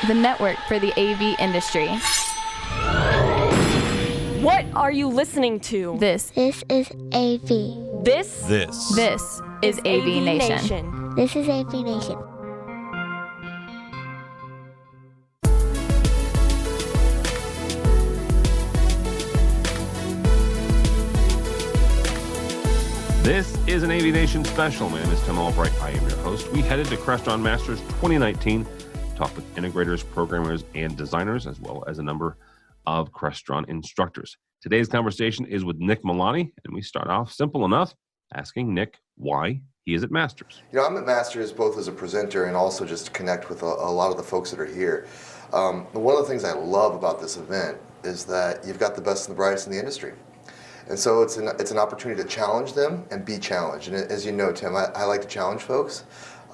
the network for the AV industry. What are you listening to? This is AV. This is AVNation. This is AVNation. This is an AVNation special. My name is Tim Albright. I am your host. We headed to Crestron Masters 2019 to talk with integrators, programmers, and designers, as well as a number of Crestron instructors. Today's conversation is with Nic Milani, and we start off simple enough, asking Nic why he is at Masters. You know, I'm at Masters both as a presenter and also just to connect with a lot of the folks that are here. One of the things I love about this event is that you've got the best and the brightest in the industry. And so it's an opportunity to challenge them and be challenged. And as you know, Tim, I like to challenge folks.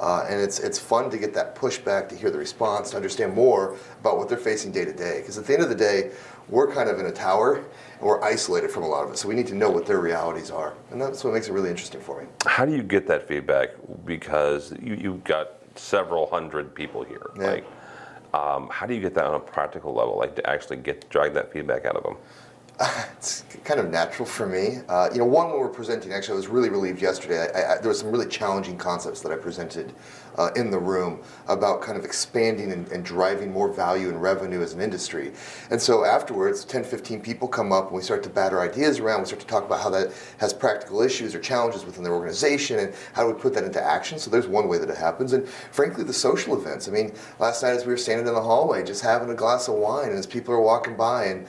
And it's fun to get that pushback, to hear the response, to understand more about what they're facing day to day. Because at the end of the day, we're kind of in a tower and we're isolated from a lot of it. So we need to know what their realities are. And that's what makes it really interesting for me. How do you get that feedback? Because you've got several hundred people here. Yeah. Like, how do you get that on a practical level? Like to actually drag that feedback out of them? It's kind of natural for me. One, when we're presenting, actually I was really relieved yesterday. There were some really challenging concepts that I presented in the room about kind of expanding and driving more value and revenue as an industry. And so afterwards, 10, 15 people come up and we start to batter ideas around. We start to talk about how that has practical issues or challenges within their organization and how do we put that into action. So there's one way that it happens. And frankly, the social events. I mean, last night as we were standing in the hallway just having a glass of wine and as people are walking by and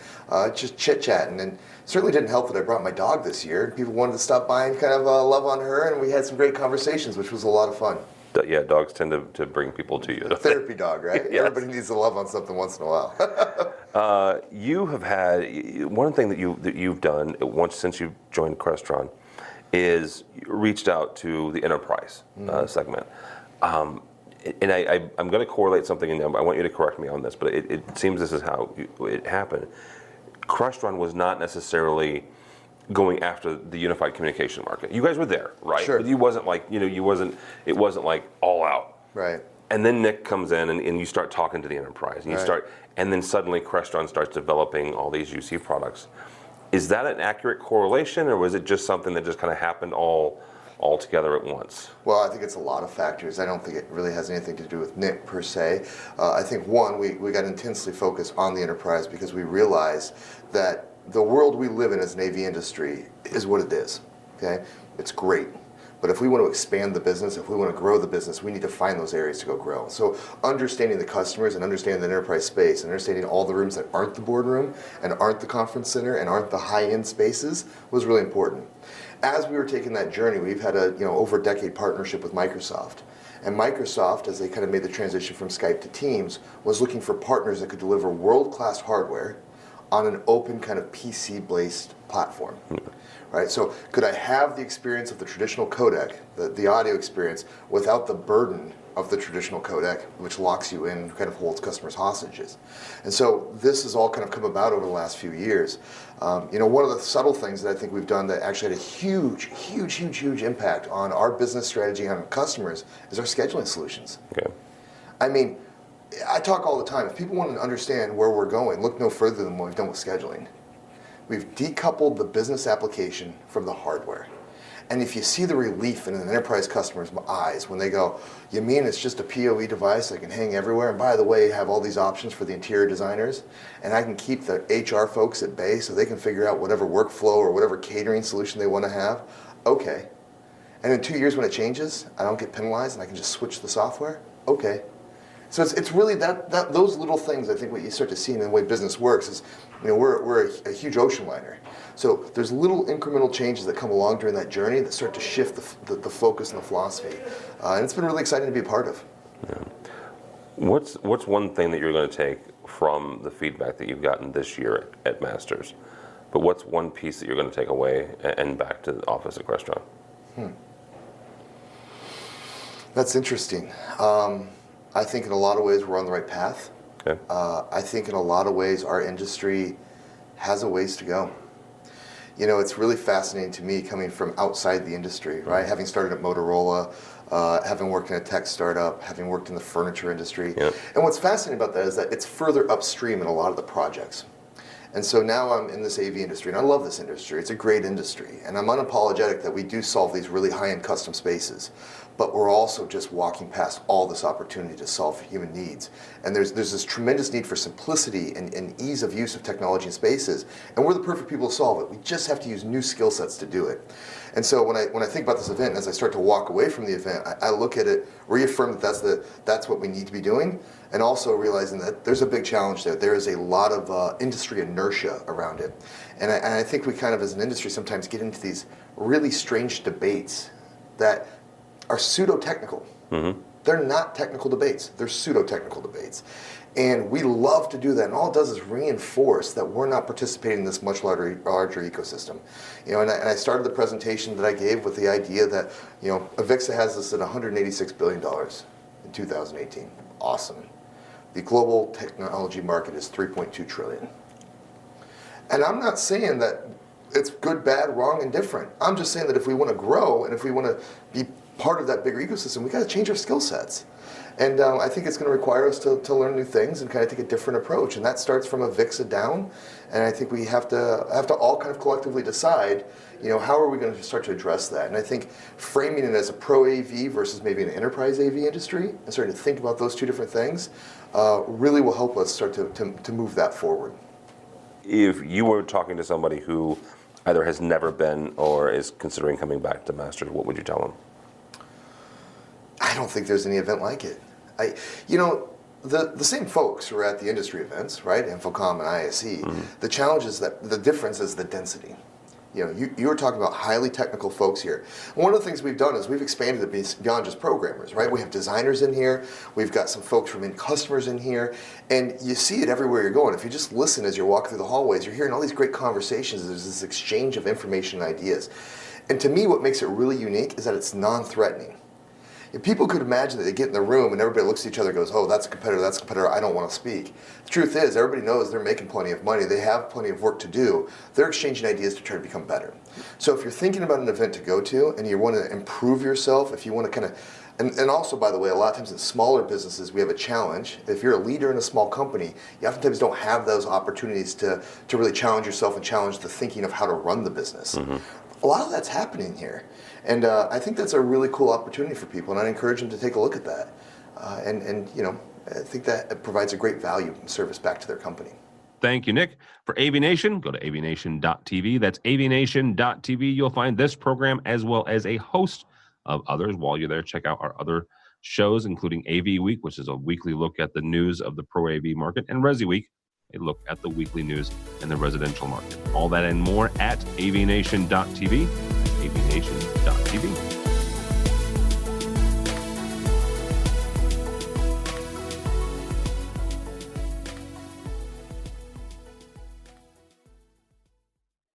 just chit-chat. And then certainly didn't help that I brought my dog this year. People wanted to stop by and kind of love on her, and we had some great conversations, which was a lot of fun. Yeah, dogs tend to bring people to you. Therapy dog, right? Yes. Everybody needs to love on something once in a while. You have had one thing that you've done once since you've joined Crestron is reached out to the enterprise segment. And I'm going to correlate something in there. I want you to correct me on this, but it seems this is how it happened. Crestron was not necessarily going after the unified communication market. You guys were there, right? Sure. But you wasn't like, it wasn't like all out. Right. And then Nic comes in and you start talking to the enterprise. And and then suddenly Crestron starts developing all these UC products. Is that an accurate correlation, or was it just something that just kind of happened all together at once? Well, I think it's a lot of factors. I don't think it really has anything to do with Nic per se. I think one, we got intensely focused on the enterprise because we realized that the world we live in as an AV industry is what it is, okay? It's great. But if we want to expand the business, if we want to grow the business, we need to find those areas to go grow. So understanding the customers and understanding the enterprise space and understanding all the rooms that aren't the boardroom and aren't the conference center and aren't the high-end spaces was really important. As we were taking that journey, we've had a over a decade partnership with Microsoft. And Microsoft, as they kind of made the transition from Skype to Teams, was looking for partners that could deliver world-class hardware on an open kind of PC-based platform. Right? So could I have the experience of the traditional codec, the audio experience, without the burden of the traditional codec, which locks you in, kind of holds customers hostages? And so this has all kind of come about over the last few years. One of the subtle things that I think we've done that actually had a huge impact on our business strategy and on customers is our scheduling solutions. Okay. I mean, I talk all the time. If people want to understand where we're going, look no further than what we've done with scheduling. We've decoupled the business application from the hardware. And if you see the relief in an enterprise customer's eyes when they go, you mean it's just a PoE device that can hang everywhere? And by the way, you have all these options for the interior designers, and I can keep the HR folks at bay so they can figure out whatever workflow or whatever catering solution they want to have. Okay. And in 2 years when it changes, I don't get penalized and I can just switch the software? Okay. So it's really those little things. I think what you start to see in the way business works is, we're a huge ocean liner. So there's little incremental changes that come along during that journey that start to shift the focus and the philosophy, and it's been really exciting to be a part of. Yeah. What's one thing that you're going to take from the feedback that you've gotten this year at Masters? But what's one piece that you're going to take away and back to the office at Crestron? That's interesting. I think in a lot of ways we're on the right path. Okay. I think in a lot of ways our industry has a ways to go. It's really fascinating to me coming from outside the industry, right? Having started at Motorola, having worked in a tech startup, having worked in the furniture industry. Yep. And what's fascinating about that is that it's further upstream in a lot of the projects. And so now I'm in this AV industry, and I love this industry. It's a great industry, and I'm unapologetic that we do solve these really high-end custom spaces, but we're also just walking past all this opportunity to solve human needs. And there's this tremendous need for simplicity and ease of use of technology and spaces, and we're the perfect people to solve it. We just have to use new skill sets to do it. And so when I think about this event, and as I start to walk away from the event, I look at it, reaffirm that that's what we need to be doing, and also realizing that there's a big challenge there. There is a lot of industry inertia around it. And I think we kind of, as an industry, sometimes get into these really strange debates that are pseudo-technical. Mm-hmm. They're not technical debates. They're pseudo-technical debates. And we love to do that, and all it does is reinforce that we're not participating in this much larger ecosystem. You know, and I started the presentation that I gave with the idea that, you know, Avixa has us at $186 billion in 2018. Awesome. The global technology market is $3.2 trillion. And I'm not saying that it's good, bad, wrong, and different. I'm just saying that if we want to grow and if we want to be part of that bigger ecosystem, we got to change our skill sets. And I think it's going to require us to learn new things and kind of take a different approach. And that starts from Avixa down. And I think we have to all kind of collectively decide, you know, how are we going to start to address that? And I think framing it as a pro AV versus maybe an enterprise AV industry and starting to think about those two different things really will help us start to move that forward. If you were talking to somebody who either has never been or is considering coming back to Masters, what would you tell them? I don't think there's any event like it. You know, the same folks who are at the industry events, right, Infocom and ISE, the challenge is that the difference is the density. You know, you were talking about highly technical folks here. And one of the things we've done is we've expanded it beyond just programmers, right? We have designers in here. We've got some folks from customers in here. And you see it everywhere you're going. If you just listen as you're walking through the hallways, you're hearing all these great conversations. There's this exchange of information and ideas. And to me, what makes it really unique is that it's non-threatening. If people could imagine that they get in the room and everybody looks at each other and goes, oh, that's a competitor, I don't want to speak. The truth is, everybody knows they're making plenty of money, they have plenty of work to do, they're exchanging ideas to try to become better. So if you're thinking about an event to go to and you want to improve yourself, if you want to kind of, and also, by the way, a lot of times in smaller businesses, we have a challenge. If you're a leader in a small company, you oftentimes don't have those opportunities to really challenge yourself and challenge the thinking of how to run the business. Mm-hmm. A lot of that's happening here. And I think that's a really cool opportunity for people, and I'd encourage them to take a look at that. And you know, I think that provides a great value and service back to their company. Thank you, Nic. For AVNation, go to avnation.tv. That's avnation.tv. You'll find this program as well as a host of others. While you're there, check out our other shows, including AV Week, which is a weekly look at the news of the pro AV market, and Resi Week, a look at the weekly news in the residential market. All that and more at avnation.tv, avnation.tv.